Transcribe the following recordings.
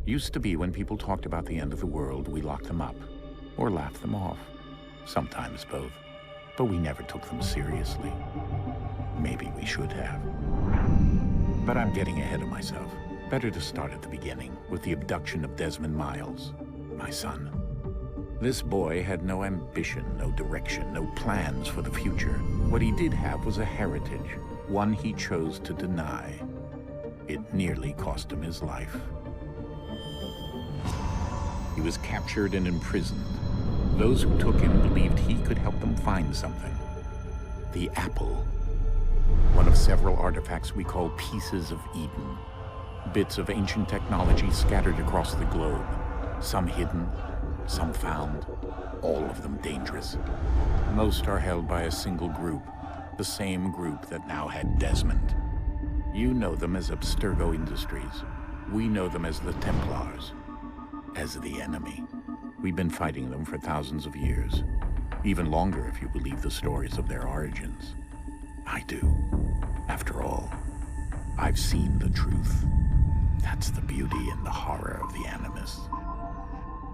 Used to be when people talked about the end of the world, we locked them up. Or laughed them off. Sometimes both. But we never took them seriously. Maybe we should have. But I'm getting ahead of myself. Better to start at the beginning, with the abduction of Desmond Miles, my son. This boy had no ambition, no direction, no plans for the future. What he did have was a heritage, one he chose to deny. It nearly cost him his life. He was captured and imprisoned. Those who took him believed he could help them find something. The apple. One of several artifacts we call pieces of Eden. Bits of ancient technology scattered across the globe. Some hidden, some found, all of them dangerous. Most are held by a single group, the same group that now had Desmond. You know them as Abstergo Industries. We know them as the Templars, as the enemy. We've been fighting them for thousands of years, even longer if you believe the stories of their origins. I do. After all, I've seen the truth. That's the beauty and the horror of the Animus.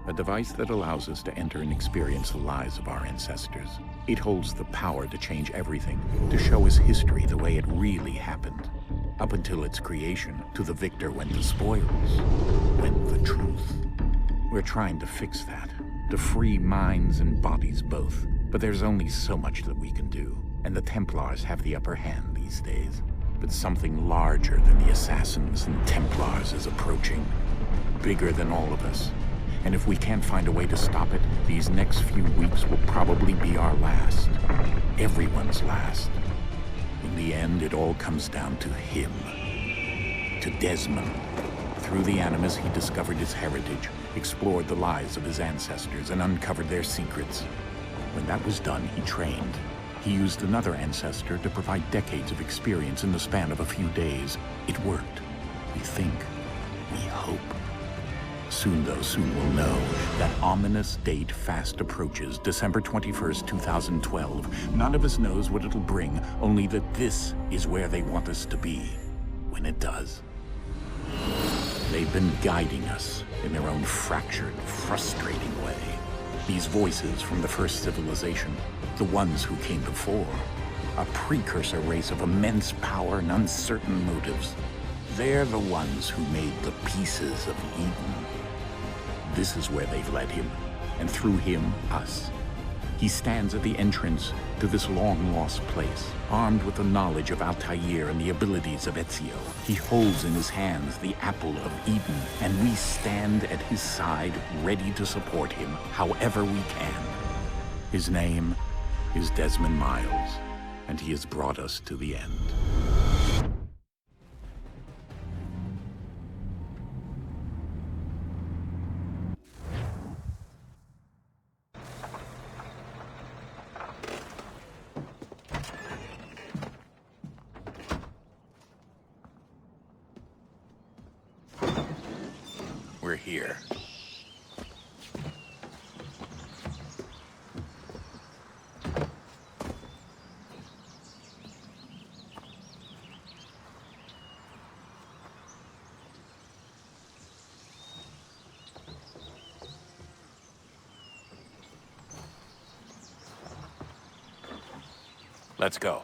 A device that allows us to enter and experience the lives of our ancestors. It holds the power to change everything, to show us history the way it really happened. Up until its creation, to the victor went the spoils, went the truth. We're trying to fix that, to free minds and bodies both. But there's only so much that we can do, and the Templars have the upper hand these days. But something larger than the Assassins and Templars is approaching, bigger than all of us. And if we can't find a way to stop it, these next few weeks will probably be our last. Everyone's last. In the end, it all comes down to him. To Desmond. Through the Animus, he discovered his heritage, explored the lives of his ancestors, and uncovered their secrets. When that was done, he trained. He used another ancestor to provide decades of experience in the span of a few days. It worked. We think. We hope. Soon, though, soon we'll know. That ominous date fast approaches, December 21st, 2012. None of us knows what it'll bring, only that this is where they want us to be, when it does. They've been guiding us in their own fractured, frustrating way. These voices from the first civilization, the ones who came before, a precursor race of immense power and uncertain motives. They're the ones who made the pieces of Eden. This is where they've led him, and through him, us. He stands at the entrance to this long-lost place, armed with the knowledge of Altair and the abilities of Ezio. He holds in his hands the apple of Eden, and we stand at his side, ready to support him however we can. His name is Desmond Miles, and he has brought us to the end. We're here. Let's go.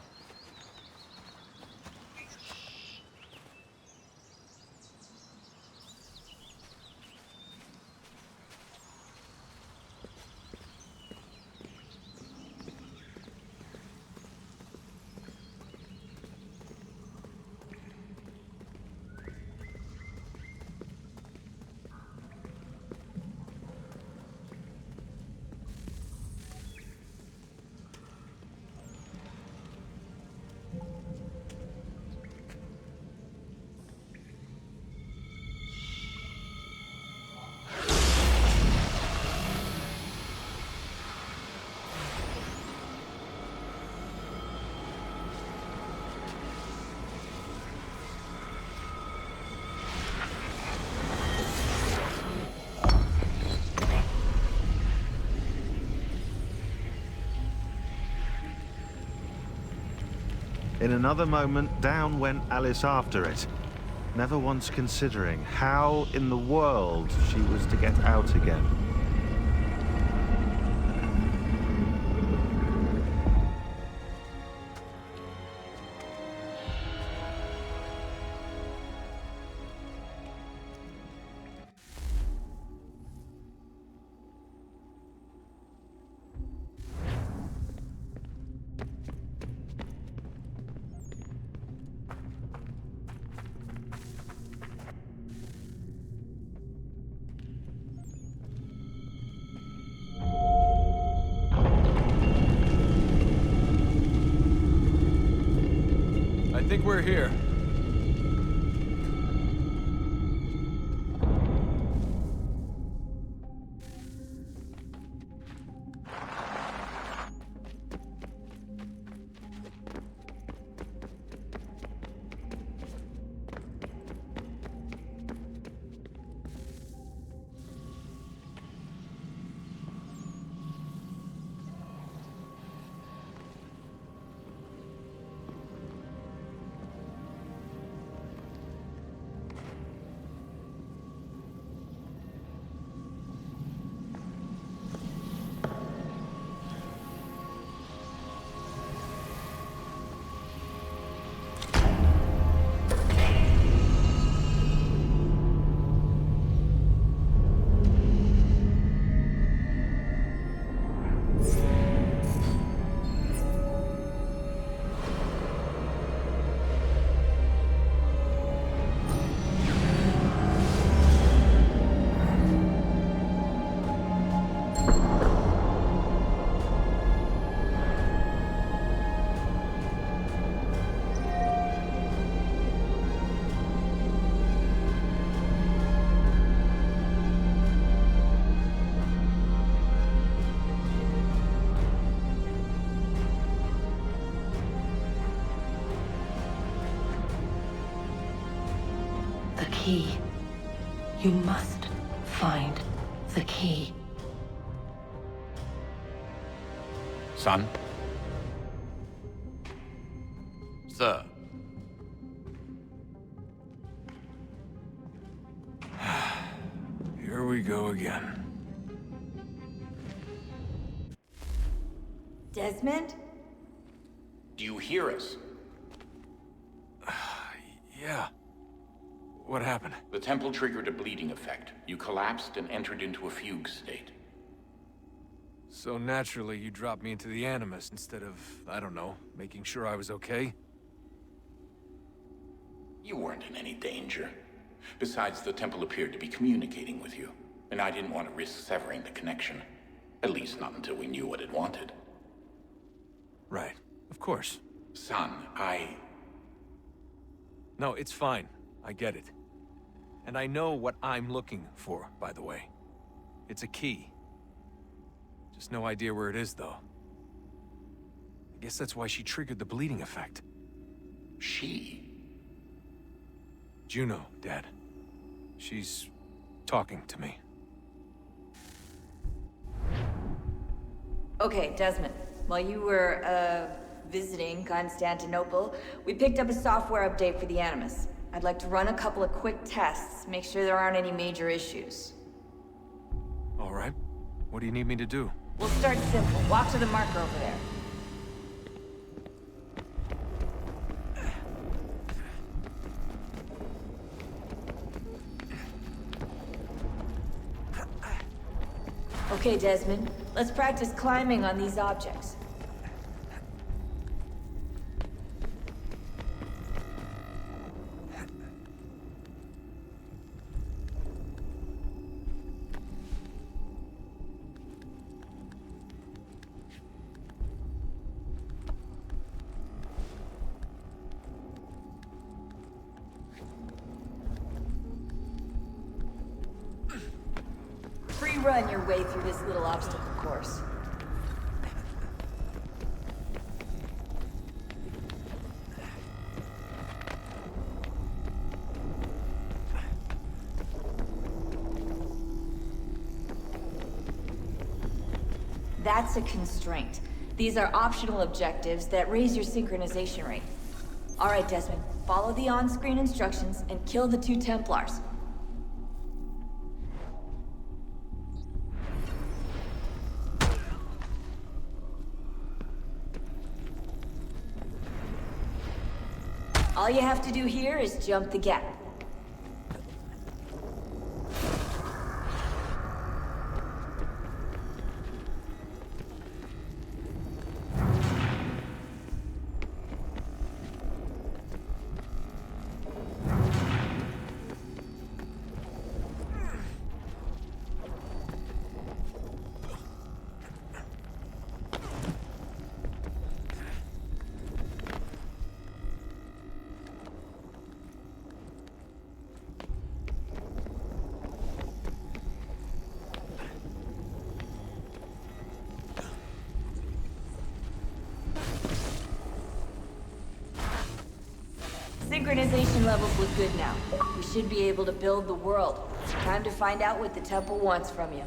In another moment, down went Alice after it. never once considering how in the world she was to get out again. I think we're here. The key. You must find the key. Son? Sir. Here we go again. Desmond? Do you hear us? Yeah. What happened? The temple triggered a bleeding effect. You collapsed and entered into a fugue state. So naturally, you dropped me into the Animus instead of, I don't know, making sure I was okay? You weren't in any danger. Besides, the temple appeared to be communicating with you, and I didn't want to risk severing the connection. At least not until we knew what it wanted. Right. Of course. Son, No, it's fine. I get it. And I know what I'm looking for, by the way. It's a key. Just no idea where it is, though. I guess that's why she triggered the bleeding effect. She? Juno, Dad. She's talking to me. Okay, Desmond. While you were, visiting Constantinople, we picked up a software update for the Animus. I'd like to run a couple of quick tests, make sure there aren't any major issues. All right. What do you need me to do? We'll start simple. Walk to the marker over there. Okay, Desmond. Let's practice climbing on these objects. Free-run your way through this little obstacle course. That's a constraint. These are optional objectives that raise your synchronization rate. All right, Desmond, Follow the on-screen instructions and kill the 2 Templars. All you have to do here is jump the gap. Synchronization levels look good now. We should be able to build the world. Time to find out what the temple wants from you.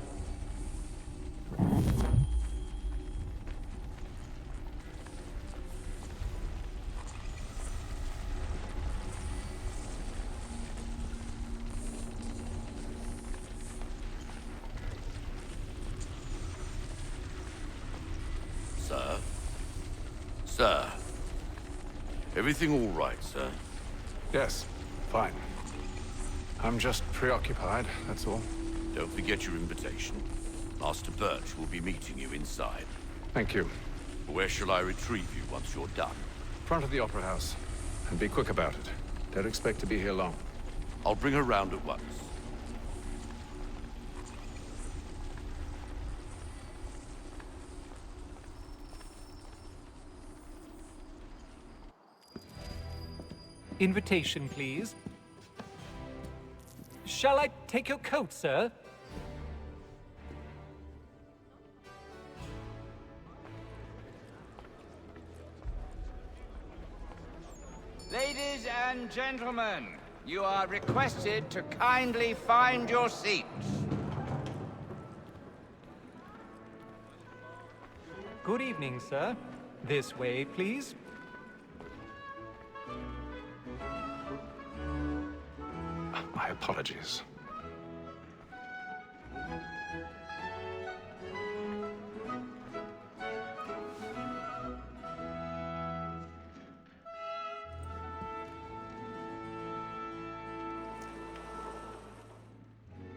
Sir? Sir? Everything all right, sir? Yes, fine. I'm just preoccupied, that's all. Don't forget your invitation. Master Birch will be meeting you inside. Thank you. Where shall I retrieve you once you're done? Front of the Opera House. And be quick about it. Don't expect to be here long. I'll bring her round at once. Invitation, please. Shall I take your coat, sir? Ladies and gentlemen, you are requested to kindly find your seats. Good evening, sir. This way, please. My apologies.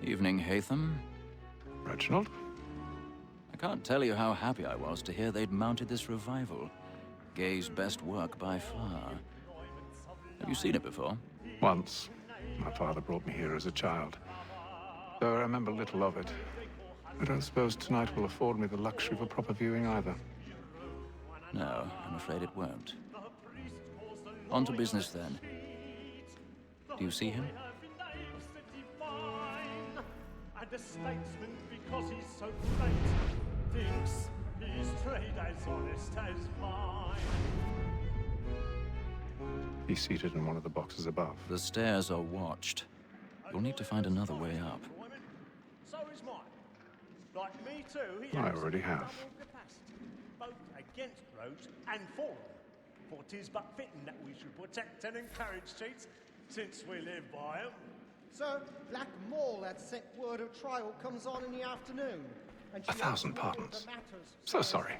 Evening, Haytham. Reginald? I can't tell you how happy I was to hear they'd mounted this revival. Gay's best work by far. Have you seen it before? Once. My father brought me here as a child. Though I remember little of it. I don't suppose tonight will afford me the luxury of a proper viewing either. No, I'm afraid it won't. On to business then. Do you see him? And a statesman, because he's so great, thinks his trade as honest as mine. He's seated in one of the boxes above. The stairs are watched. You'll need to find another way up. So is mine. Like me too, he I has already have. double capacity, both against rogues and for them. For 'tis but fitting that we should protect and encourage cheats, since we live by 'em. Sir, Black Mall had sent word of trial comes on in the afternoon. And she 1,000 pardons. So sorry.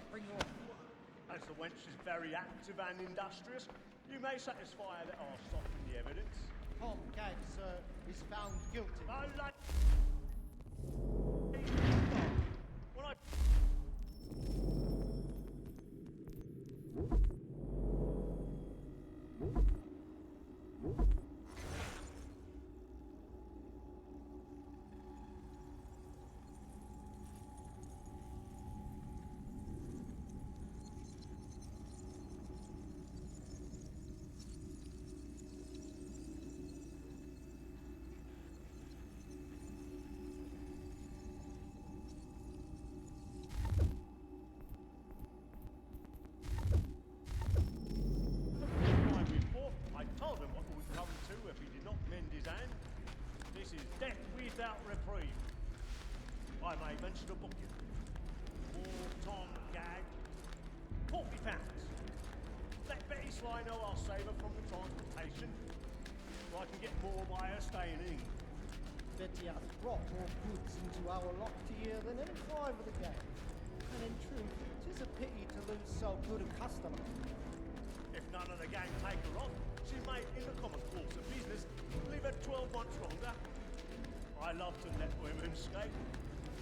As the wench is very active and industrious, you may satisfy her that I'll soften the evidence. Tom Gag, sir, is found guilty. When I... without reprieve. I may mention a booking. For Tom Gag, £40. Let Betty Sly know I'll save her from the transportation. So I can get more by her staying in. Betty hath brought more goods into our locked here than any five of the gang. And in truth, 'tis a pity to lose so good a customer. If none of the gang take her on, she may, in the common course of business, live her 12 months longer. I love to let women skate.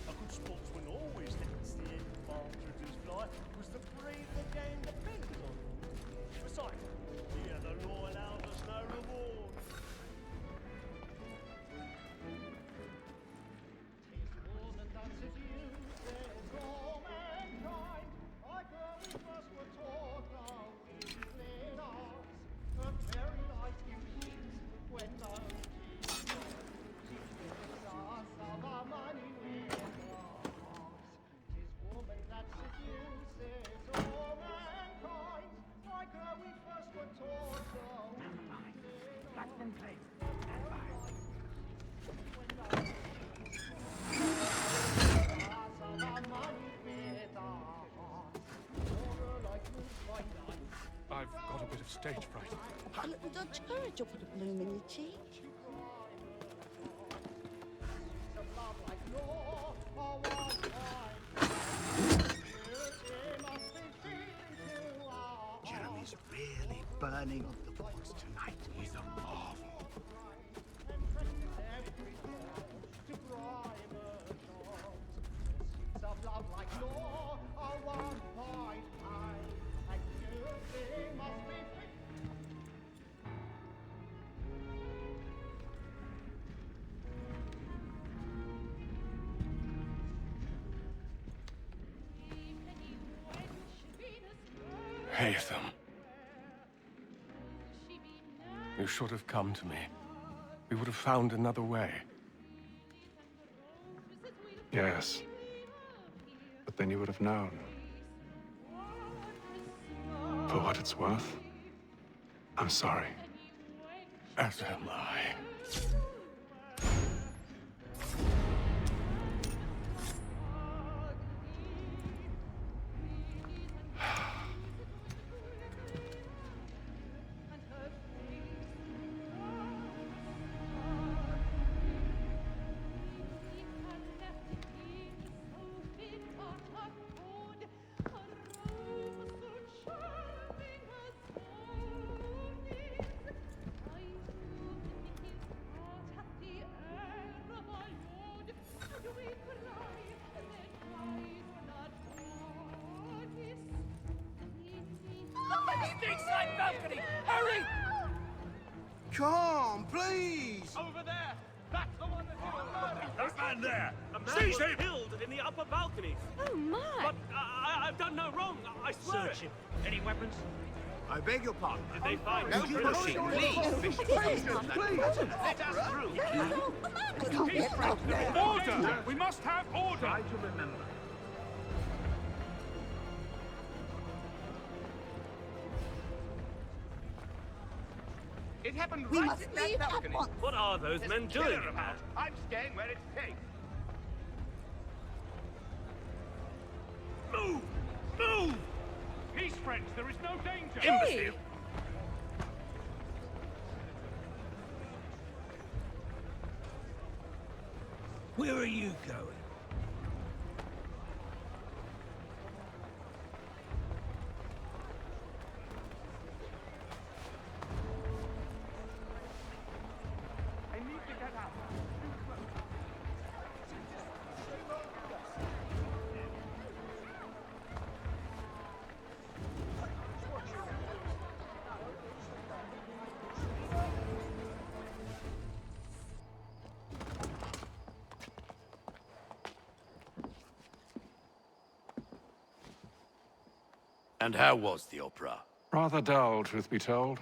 A good sportsman always lets the end partridges fly, was the breed the game depends on. Besides, here the law allows us no reward. I've got a bit of stage fright. A little Dutch courage will put a bloom in your cheek. Jeremy's really burning on the boards tonight. He's a marvel. Haytham. You should have come to me. We would have found another way. Yes. But then you would have known. For what it's worth, I'm sorry. As am I. Inside balcony! Hurry! Come, please! Over there! That's the one that you That man there! A man Seize was him! killed in the upper balconies. Oh, my! But I've done no wrong. I swear Search it. him. Any weapons? I beg your pardon. Did they find No pushing, please, Bishop. Please, Let us through. I can't get out there. Order! We must have order! Try to remember. It happened We right must in that leave at balcony. once. What are those men doing about? I'm staying where it's safe. Move! Move! Peace, friends. There is no danger. Hey! Where are you going? I need to get out. And how was the opera? Rather dull, truth be told.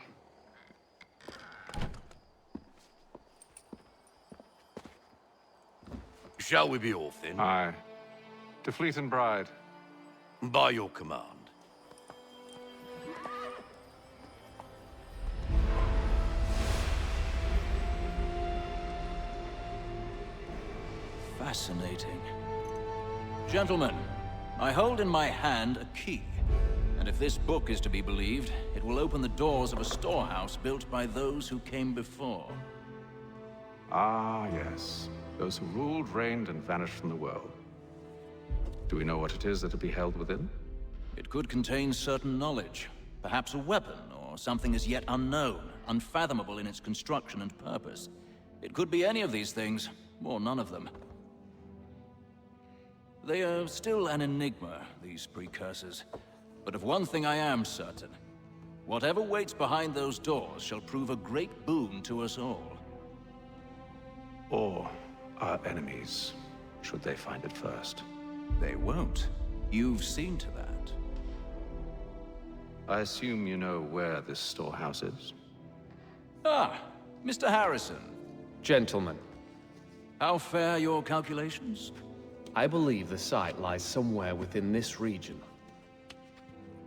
Shall we be off then? Aye. To Fleet and Bride. By your command. Fascinating. Gentlemen, I hold in my hand a key. And if this book is to be believed, it will open the doors of a storehouse built by those who came before. Ah, yes. Those who ruled, reigned, and vanished from the world. Do we know what it is that will be held within? It could contain certain knowledge. Perhaps a weapon, or something as yet unknown, unfathomable in its construction and purpose. It could be any of these things, or none of them. They are still an enigma, these precursors. But of one thing I am certain. Whatever waits behind those doors shall prove a great boon to us all. Or our enemies, should they find it first. They won't. You've seen to that. I assume you know where this storehouse is? Ah, Mr. Harrison. Gentlemen, How fare your calculations? I believe the site lies somewhere within this region.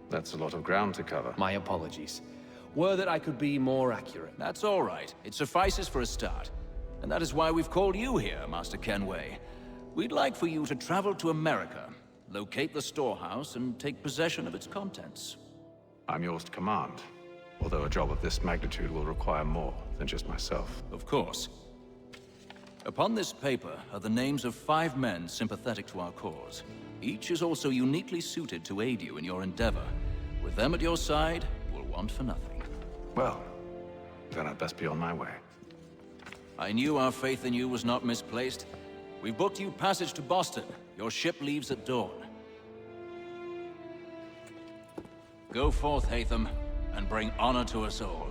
That's a lot of ground to cover. My apologies. Were that I could be more accurate. That's all right. It suffices for a start. And that is why we've called you here, Master Kenway. We'd like for you to travel to America, locate the storehouse, and take possession of its contents. I'm yours to command, although a job of this magnitude will require more than just myself. Of course. Upon this paper are the names of 5 men sympathetic to our cause. Each is also uniquely suited to aid you in your endeavor. With them at your side, you will want for nothing. Well, then I'd best be on my way. I knew our faith in you was not misplaced. We've booked you passage to Boston. Your ship leaves at dawn. Go forth, Hatham, and bring honor to us all.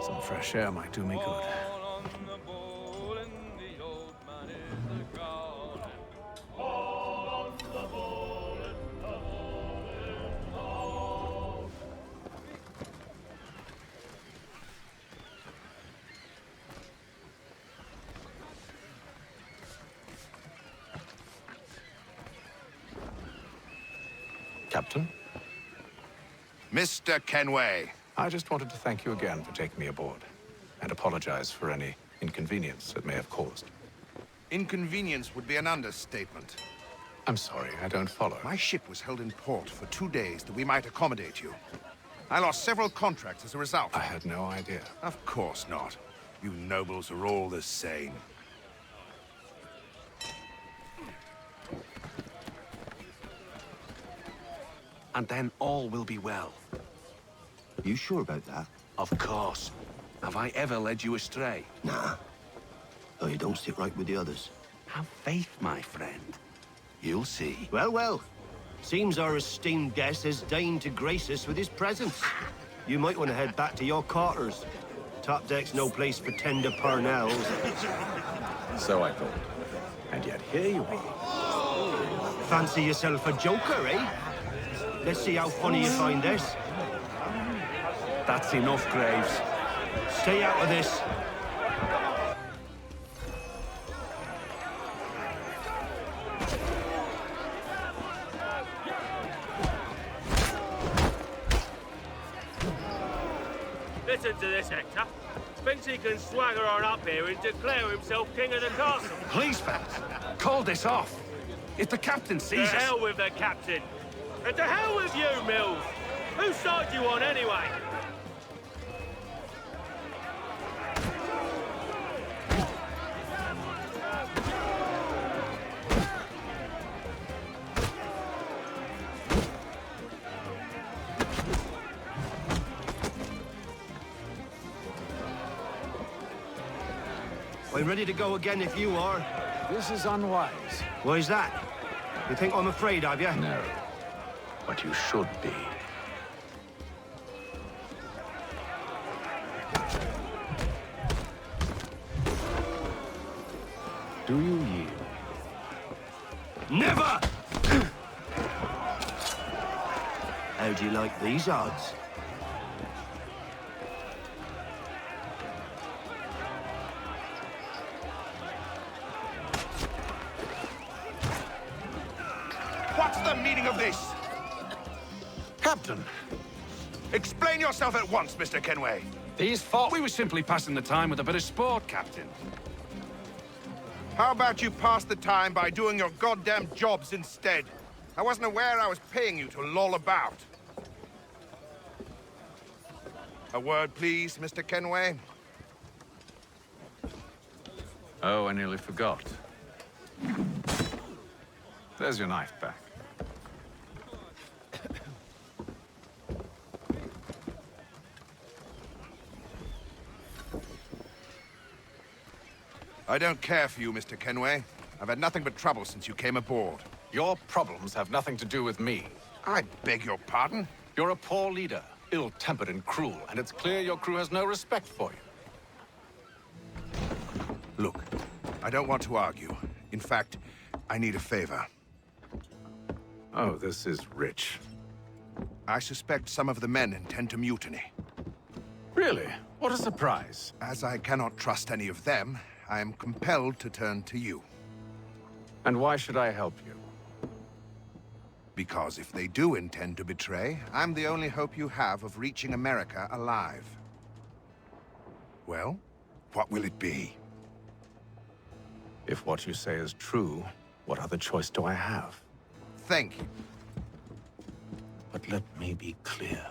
Some fresh air might do me good. Captain? Mr. Kenway. I just wanted to thank you again for taking me aboard, and apologize for any inconvenience it may have caused. Inconvenience would be an understatement. I'm sorry, I don't follow. My ship was held in port for 2 days that we might accommodate you. I lost several contracts as a result. I had no idea. Of course not. You nobles are all the same. And then all will be well. You sure about that? Of course. Have I ever led you astray? Nah. Though you don't sit right with the others. Have faith, my friend. You'll see. Well, well. Seems our esteemed guest has deigned to grace us with his presence. You might want to head back to your quarters. Top deck's no place for tender parnells. So I thought. And yet here you are. Fancy yourself a joker, eh? Let's see how funny you find this. That's enough, Graves. Stay out of this. Listen to this, Hector. Thinks he can swagger on up here and declare himself king of the castle. Please, fellas, call this off. If the captain sees To us... hell with the captain. And to hell with you, Mills. Whose side you on, anyway? I'm ready to go again if you are. This is unwise. Why's that? You think I'm afraid of you? No. But you should be. Do you yield? Never! How do you like these odds? What's the meaning of this? Captain, Explain yourself at once, Mr. Kenway. these thought we were simply passing the time with a bit of sport, Captain. How about you pass the time by doing your goddamn jobs instead? I wasn't aware I was paying you to loll about. A word, please, Mr. Kenway. Oh, I nearly forgot. There's your knife back. I don't care for you, Mr. Kenway. I've had nothing but trouble since you came aboard. Your problems have nothing to do with me. I beg your pardon? You're a poor leader, ill-tempered and cruel, and it's clear your crew has no respect for you. Look, I don't want to argue. In fact, I need a favor. Oh, this is rich. I suspect some of the men intend to mutiny. Really? What a surprise. As I cannot trust any of them, I am compelled to turn to you. And why should I help you? Because if they do intend to betray, I'm the only hope you have of reaching America alive. Well, what will it be? If what you say is true, what other choice do I have? Thank you. But let me be clear.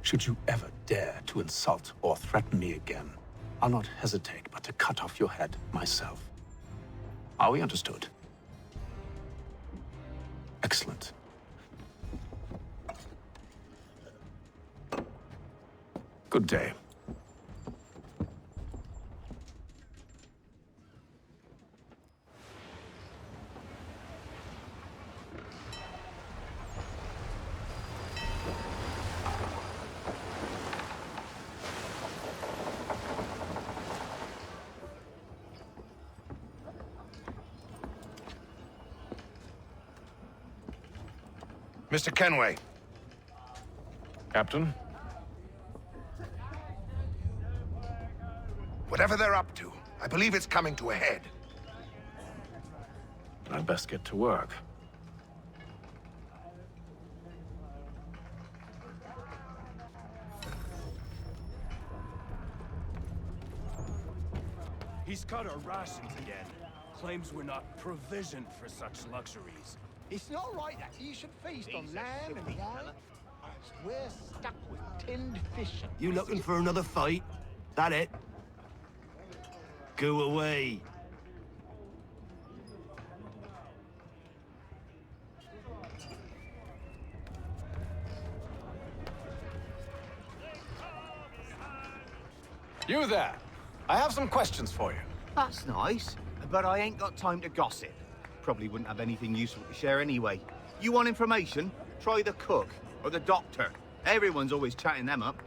Should you ever dare to insult or threaten me again, I'll not hesitate but to cut off your head myself. Are we understood? Excellent. Good day. Mr. Kenway. Captain? Whatever they're up to, I believe it's coming to a head. I'd best get to work. He's cut our rations again. Claims we're not provisioned for such luxuries. It's not right that you should feast on lamb and wine. We're stuck with tinned fish. You looking for another fight? That it? Go away. You there! I have some questions for you. That's nice, but I ain't got time to gossip. Probably wouldn't have anything useful to share anyway. You want information? Try the cook or the doctor. Everyone's always chatting them up.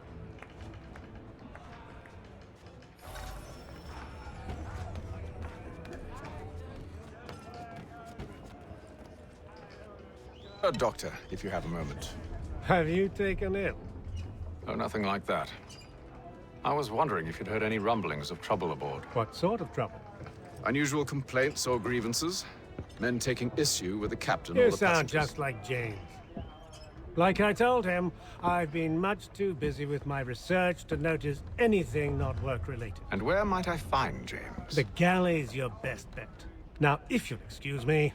A doctor, if you have a moment. Have you taken ill? Oh, nothing like that. I was wondering if you'd heard any rumblings of trouble aboard. What sort of trouble? Unusual complaints or grievances? Men taking issue with the captain or You the sound passengers? just like James. Like I told him, I've been much too busy with my research to notice anything not work-related. And where might I find James? The galley's your best bet. Now, if you'll excuse me...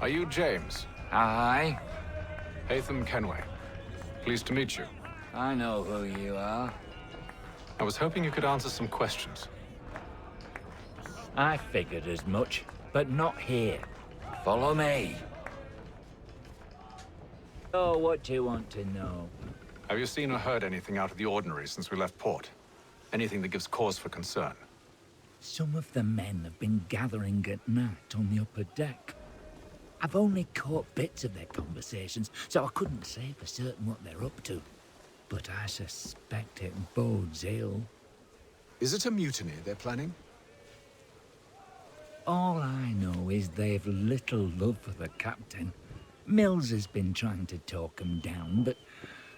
Are you James? Aye. Hatham Kenway. Pleased to meet you. I know who you are. I was hoping you could answer some questions. I figured as much. but not here. Follow me. Oh, what do you want to know? Have you seen or heard anything out of the ordinary since we left port? Anything that gives cause for concern? Some of the men have been gathering at night on the upper deck. I've only caught bits of their conversations, so I couldn't say for certain what they're up to. But I suspect it bodes ill. Is it a mutiny they're planning? All I know is they've little love for the captain. Mills has been trying to talk him down, but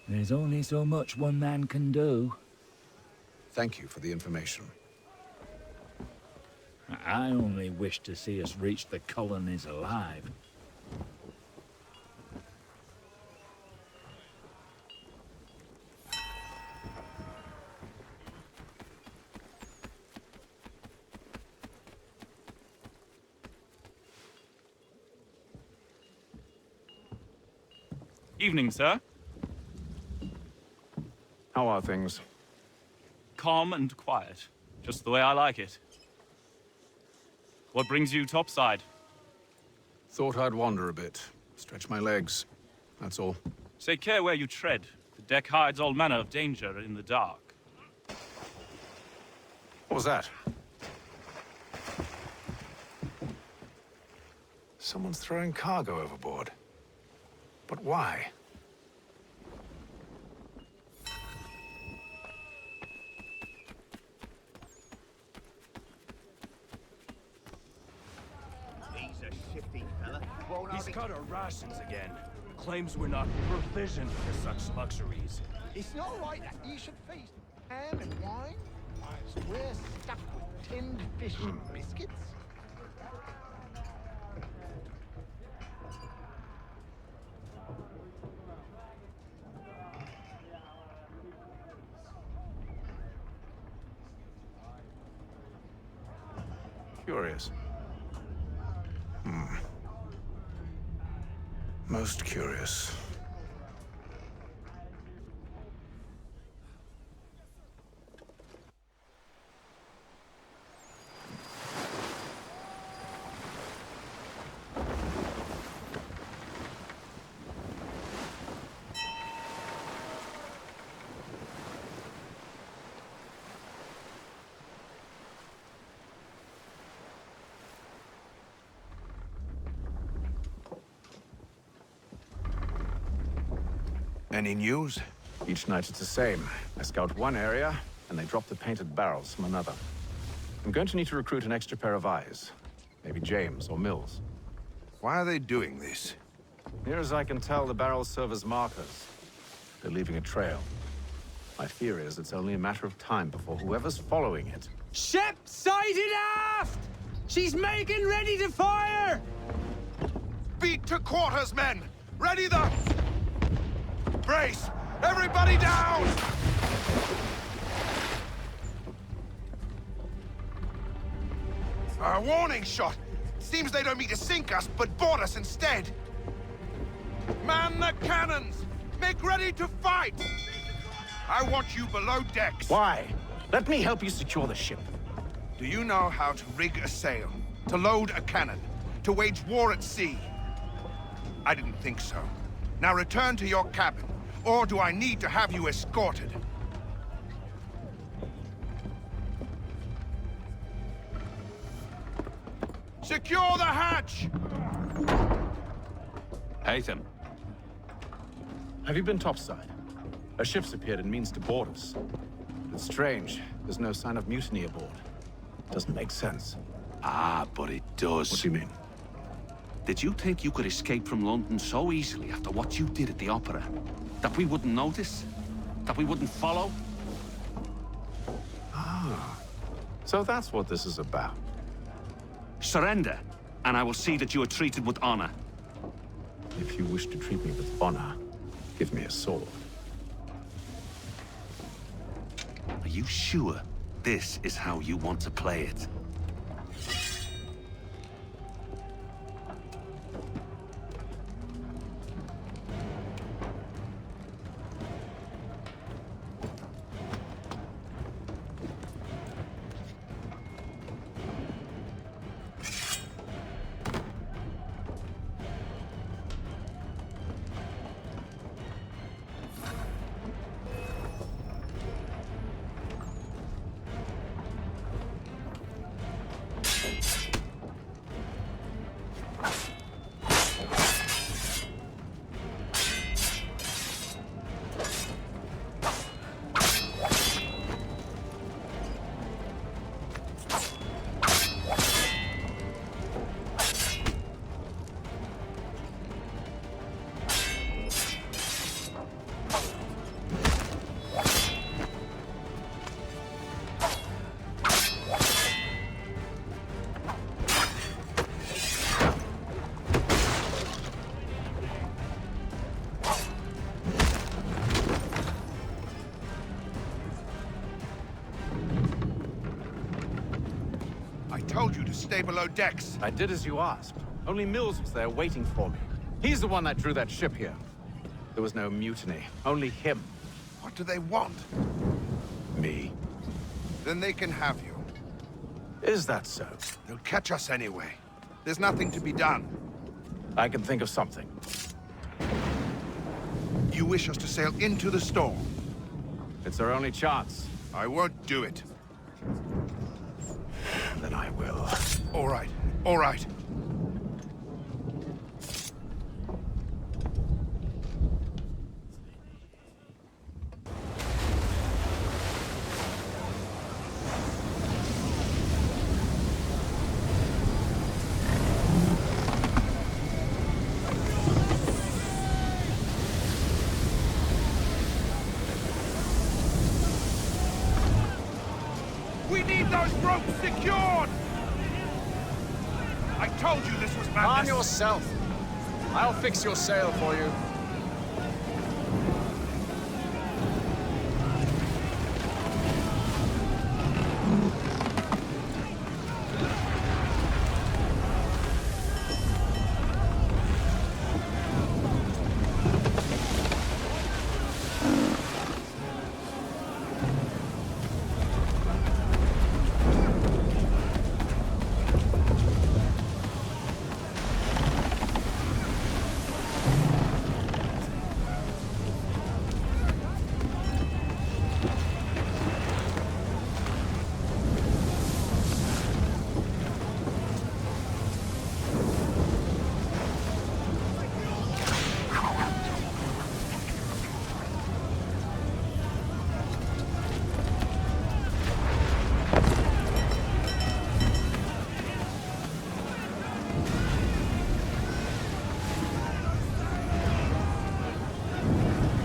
there's only so much one man can do. Thank you for the information. I only wish to see us reach the colonies alive. Evening, sir. How are things? Calm and quiet. Just the way I like it. What brings you topside? Thought I'd wander a bit. Stretch my legs. That's all. Take care where you tread. The deck hides all manner of danger in the dark. What was that? Someone's throwing cargo overboard. But why? He's a shifty fella. He's cut our rations again. Claims we're not provisioned for such luxuries. It's not right that you should feast ham and wine whilst we're stuffed with tinned fish and biscuits. Curious. Most curious. Any news? Each night it's the same. I scout one area, and they drop the painted barrels from another. I'm going to need to recruit an extra pair of eyes. Maybe James or Mills. Why are they doing this? Near as I can tell, the barrels serve as markers. They're leaving a trail. My fear is it's only a matter of time before whoever's following it... Ship sighted aft! She's making ready to fire! Beat to quarters, men! Ready the... Brace! Everybody down! A warning shot! Seems they don't mean to sink us, but board us instead! Man the cannons! Make ready to fight! I want you below decks. Why? Let me help you secure the ship. Do you know how to rig a sail? To load a cannon? To wage war at sea? I didn't think so. Now return to your cabin. Or do I need to have you escorted? Secure the hatch! Haytham. Have you been topside? A ship's appeared and means to board us. It's strange. There's no sign of mutiny aboard. Doesn't make sense. Ah, but it does. What do you mean? Did you think you could escape from London so easily after what you did at the opera? That we wouldn't notice? That we wouldn't follow? Ah. So that's what this is about. Surrender, and I will see that you are treated with honor. If you wish to treat me with honor, give me a sword. Are you sure this is how you want to play it? told you to stay below decks. I did as you asked. Only Mills was there waiting for me. He's the one that drew that ship here. There was no mutiny, only him. What do they want? Me. Then they can have you. Is that so? They'll catch us anyway. There's nothing to be done. I can think of something. You wish us to sail into the storm? It's our only chance. I won't do it. Then I will. All right, all right. We need those ropes secured! I told you this was madness. Calm yourself. I'll fix your sail for you.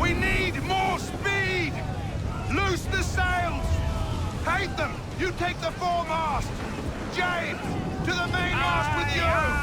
We need more speed! Loose the sails! Hate them! You take the foremast! James, to the mainmast with you!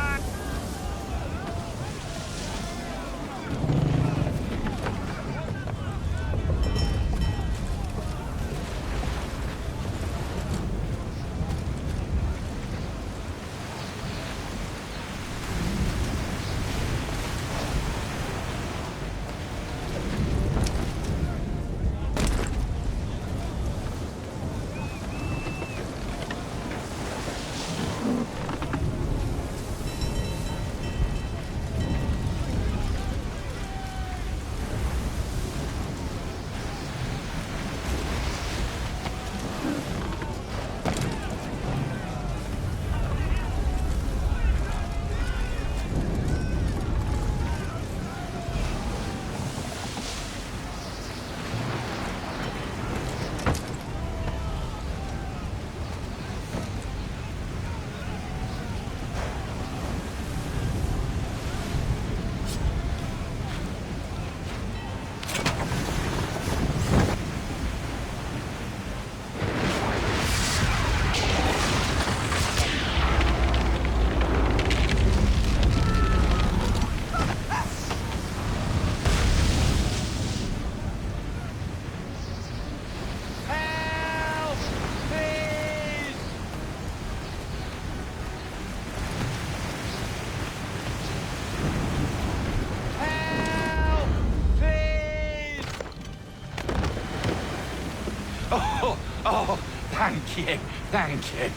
Oh, thank you, thank you.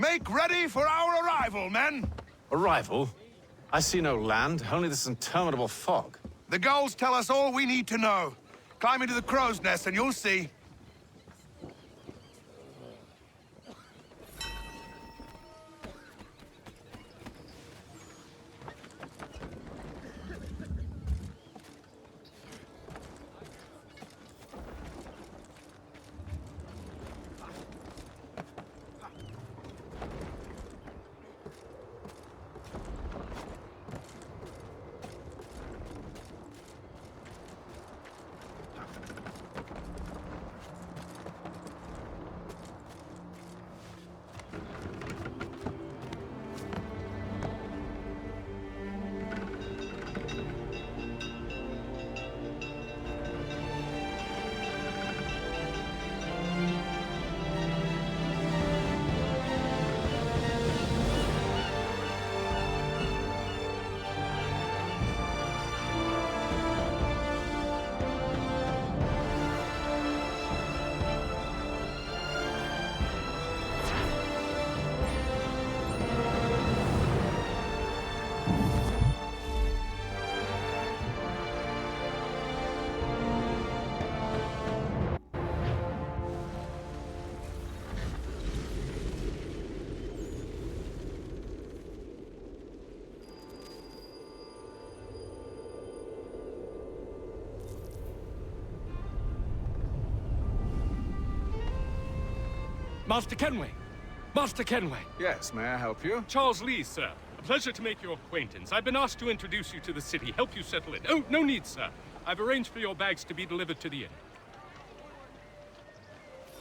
Make ready for our arrival, men! Arrival? I see no land, only this interminable fog. The gulls tell us all we need to know. Climb into the crow's nest and you'll see. Master Kenway! Master Kenway! Yes, may I help you? Charles Lee, sir. A pleasure to make your acquaintance. I've been asked to introduce you to the city, help you settle in. Oh, no need, sir. I've arranged for your bags to be delivered to the inn.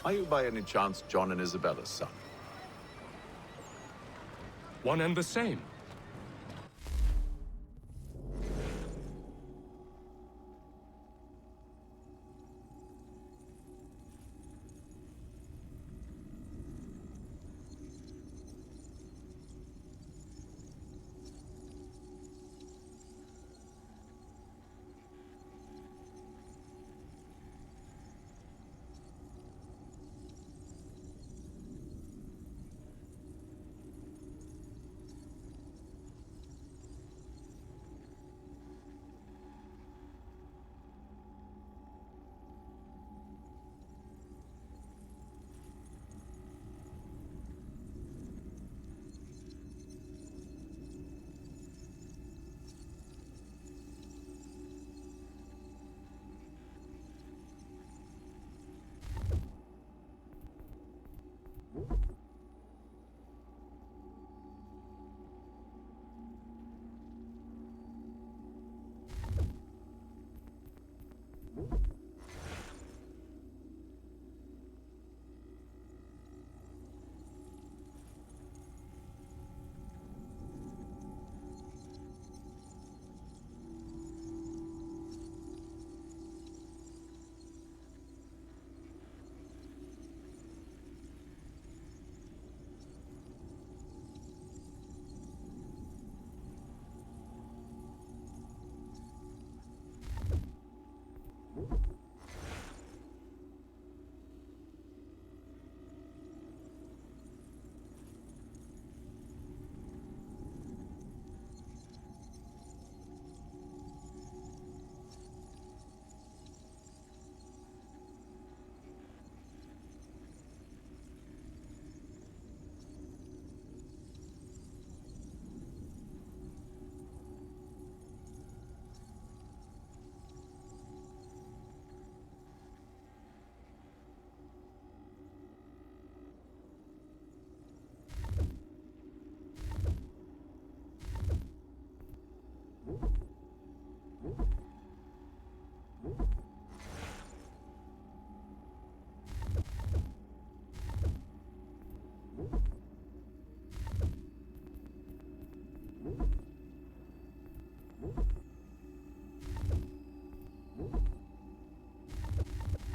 Are you by any chance John and Isabella's son? One and the same.